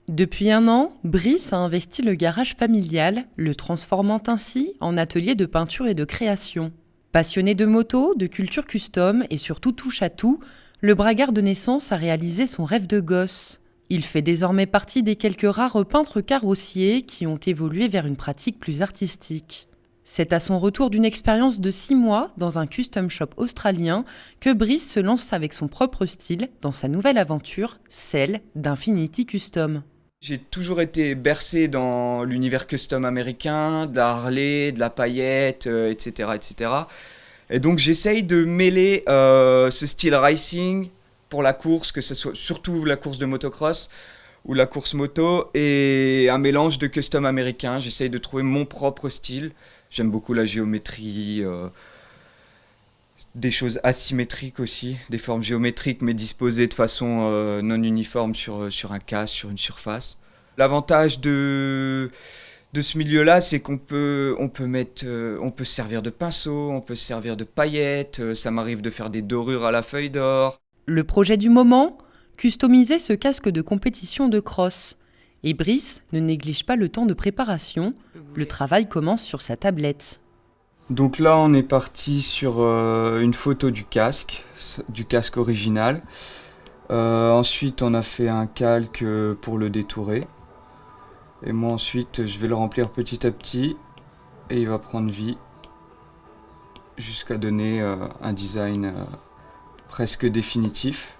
Depuis 1 an, Brice a investi le garage familial, le transformant ainsi en atelier de peinture et de création. Passionné de moto, de culture custom et surtout touche à tout, le bragard de naissance a réalisé son rêve de gosse. Il fait désormais partie des quelques rares peintres carrossiers qui ont évolué vers une pratique plus artistique. C'est à son retour d'une expérience de 6 mois dans un custom shop australien que Brice se lance avec son propre style dans sa nouvelle aventure, celle d'Infinity Custom. J'ai toujours été bercé dans l'univers custom américain, de la Harley, de la paillette, etc., etc. Et donc j'essaye de mêler ce style racing pour la course, que ce soit surtout la course de motocross ou la course moto, et un mélange de custom américain. J'essaye de trouver mon propre style. J'aime beaucoup la géométrie, des choses asymétriques aussi, des formes géométriques mais disposées de façon non uniforme sur un casque, sur une surface. L'avantage de ce milieu-là, c'est on peut se servir de pinceau, on peut se servir de paillettes, ça m'arrive de faire des dorures à la feuille d'or. Le projet du moment, customiser ce casque de compétition de cross. Et Brice ne néglige pas le temps de préparation, le travail commence sur sa tablette. Donc là, on est parti sur une photo du casque original. Ensuite, on a fait un calque pour le détourer. Et moi, ensuite, je vais le remplir petit à petit et il va prendre vie jusqu'à donner un design presque définitif.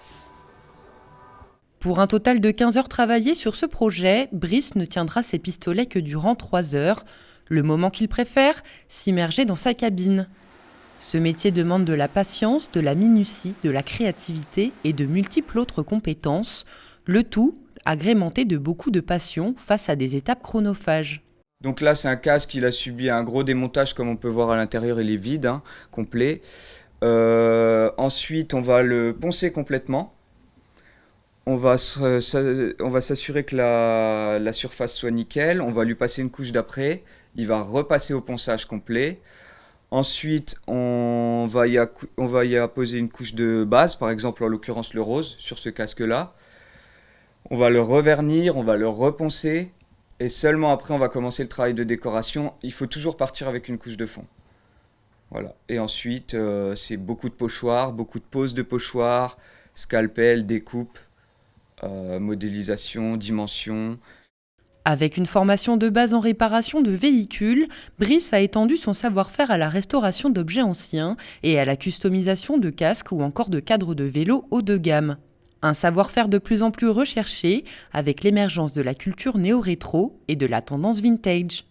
Pour un total de 15 heures travaillées sur ce projet, Brice ne tiendra ses pistolets que durant 3 heures. Le moment qu'il préfère, s'immerger dans sa cabine. Ce métier demande de la patience, de la minutie, de la créativité et de multiples autres compétences, le tout agrémenté de beaucoup de passion face à des étapes chronophages. Donc là, c'est un casque, il a subi un gros démontage, comme on peut voir à l'intérieur, il est vide, complet. Ensuite, on va le poncer complètement. On va s'assurer que la surface soit nickel. On va lui passer une couche d'après. Il va repasser au ponçage complet. Ensuite, on va y apposer une couche de base, par exemple en l'occurrence le rose, sur ce casque-là. On va le revernir, on va le reponcer. Et seulement après, on va commencer le travail de décoration. Il faut toujours partir avec une couche de fond. Voilà. Et ensuite, c'est beaucoup de pochoirs, beaucoup de poses de pochoirs, scalpel, découpe, modélisation, dimension. Avec une formation de base en réparation de véhicules, Brice a étendu son savoir-faire à la restauration d'objets anciens et à la customisation de casques ou encore de cadres de vélo haut de gamme. Un savoir-faire de plus en plus recherché avec l'émergence de la culture néo-rétro et de la tendance vintage.